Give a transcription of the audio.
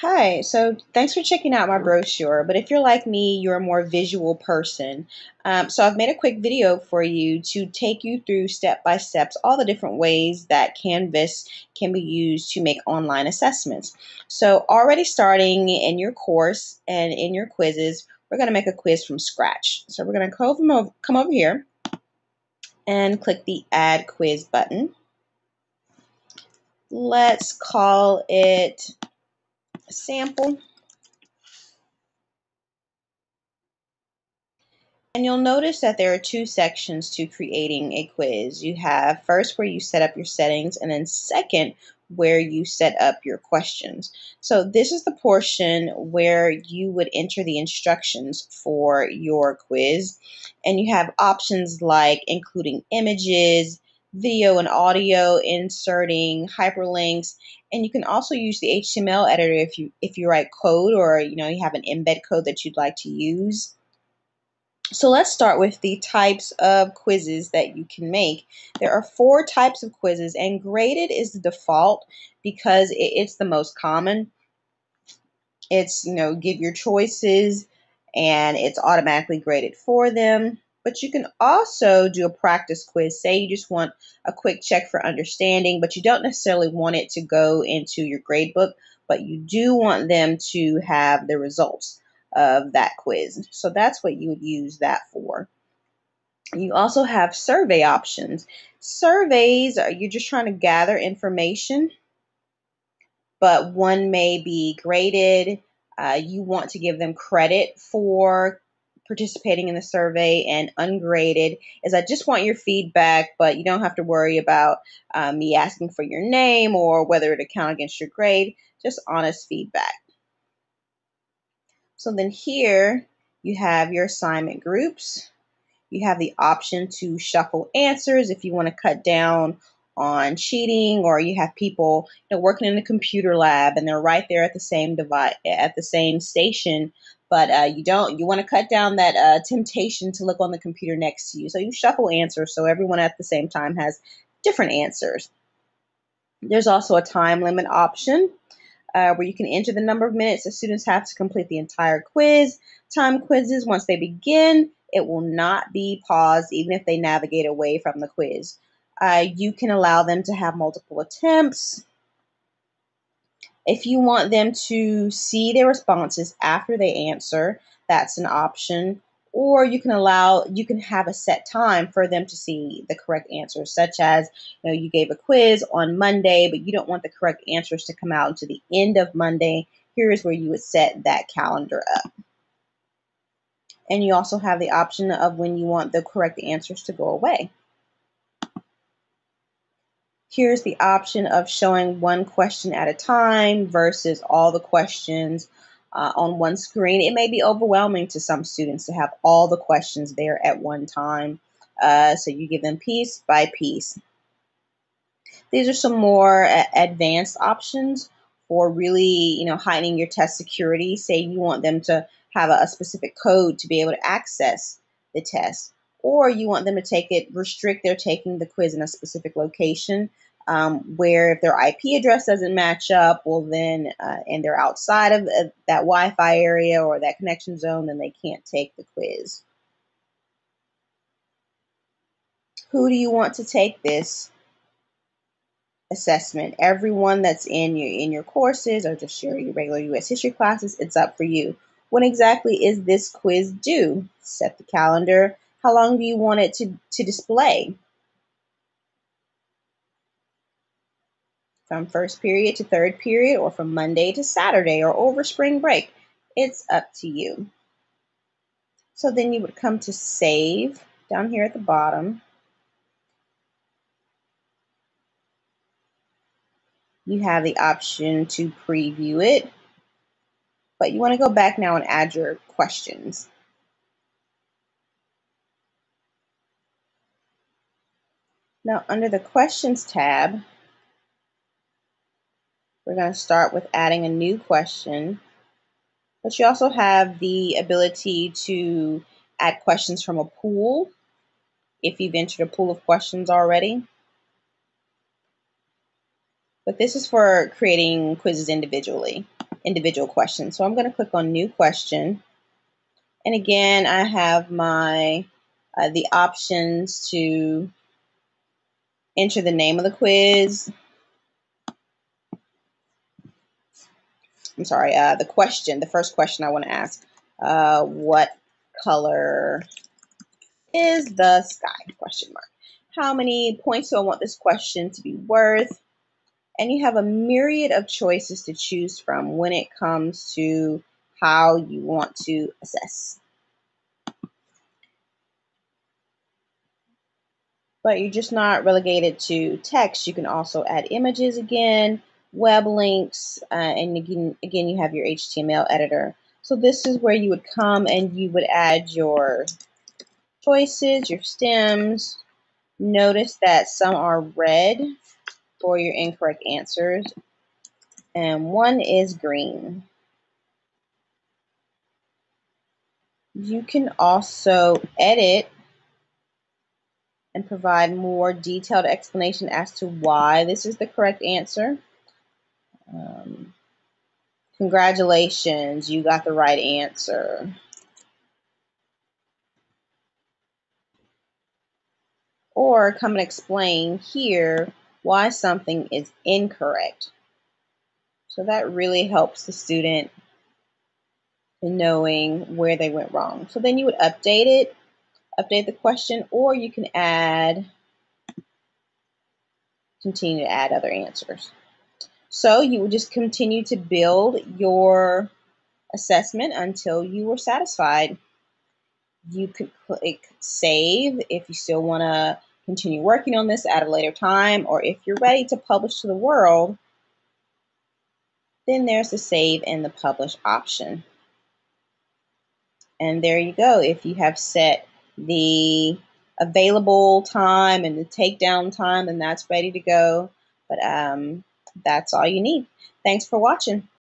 Hi, so thanks for checking out my brochure. But if you're like me, you're a more visual person. So I've made a quick video for you to take you through step by steps all the different ways that Canvas can be used to make online assessments. So already starting in your course and in your quizzes, we're going to make a quiz from scratch. So we're going to come over here and click the Add Quiz button. Let's call it Sample. And you'll notice that there are two sections to creating a quiz. You have first where you set up your settings, and then second where you set up your questions. So this is the portion where you would enter the instructions for your quiz. And you have options like including images, video and audio, inserting hyperlinks, and you can also use the HTML editor if you write code, or you have an embed code that you'd like to use. So let's start with the types of quizzes that you can make. There are four types of quizzes, and graded is the default because it's the most common. It's, give your choices and it's automatically graded for them. But you can also do a practice quiz. Say you just want a quick check for understanding, but you don't necessarily want it to go into your grade book, but you do want them to have the results of that quiz. So that's what you would use that for. You also have survey options. Surveys are you're just trying to gather information, but one may be graded. You want to give them credit for participating in the survey, and ungraded is I just want your feedback, but you don't have to worry about me asking for your name or whether it count against your grade, just honest feedback. So then here you have your assignment groups. You have the option to shuffle answers if you want to cut down on cheating, or you have people working in a computer lab and they're right there at the same device at the same station, but you want to cut down that temptation to look on the computer next to you. So you shuffle answers so everyone at the same time has different answers. There's also a time limit option where you can enter the number of minutes that students have to complete the entire quiz. Time quizzes, once they begin, it will not be paused even if they navigate away from the quiz. You can allow them to have multiple attempts. If you want them to see their responses after they answer, that's an option. Or you can have a set time for them to see the correct answers, such as, you gave a quiz on Monday, but you don't want the correct answers to come out until the end of Monday. Here is where you would set that calendar up. And you also have the option of when you want the correct answers to go away. Here's the option of showing one question at a time versus all the questions on one screen. It may be overwhelming to some students to have all the questions there at one time. So you give them piece by piece. These are some more advanced options for really, heightening your test security. Say you want them to have a specific code to be able to access the test, or you want them to restrict their taking the quiz in a specific location, where if their IP address doesn't match up, well then, and they're outside of that Wi-Fi area or that connection zone, then they can't take the quiz. Who do you want to take this assessment? Everyone that's in your courses, or just your regular U.S. history classes, it's up for you. When exactly is this quiz due? Set the calendar. How long do you want it to display? From first period to third period, or from Monday to Saturday, or over spring break? It's up to you. So then you would come to save down here at the bottom. You have the option to preview it, but you want to go back now and add your questions. Now, under the Questions tab, we're going to start with adding a new question, but you also have the ability to add questions from a pool if you've entered a pool of questions already. But this is for creating quizzes individually. individual questions. So I'm going to click on New Question. And again, I have my the options to enter the name of the quiz. I'm sorry, the question, the first question I want to ask. What color is the sky? Question mark. How many points do I want this question to be worth? And you have a myriad of choices to choose from when it comes to how you want to assess. But you're just not relegated to text. You can also add images again, web links, and again, you have your HTML editor. So this is where you would come and you would add your choices, your stems. Notice that some are red for your incorrect answers, and one is green. You can also edit and provide more detailed explanation as to why this is the correct answer. Congratulations, you got the right answer. Or come and explain here why something is incorrect. So that really helps the student in knowing where they went wrong. So then you would update it, update the question, or you can continue to add other answers. So you would just continue to build your assessment until you were satisfied. You could click save if you still want to continue working on this at a later time, or if you're ready to publish to the world, then there's the save and the publish option. And there you go. If you have set the available time and the takedown time, then that's ready to go. But that's all you need. Thanks for watching.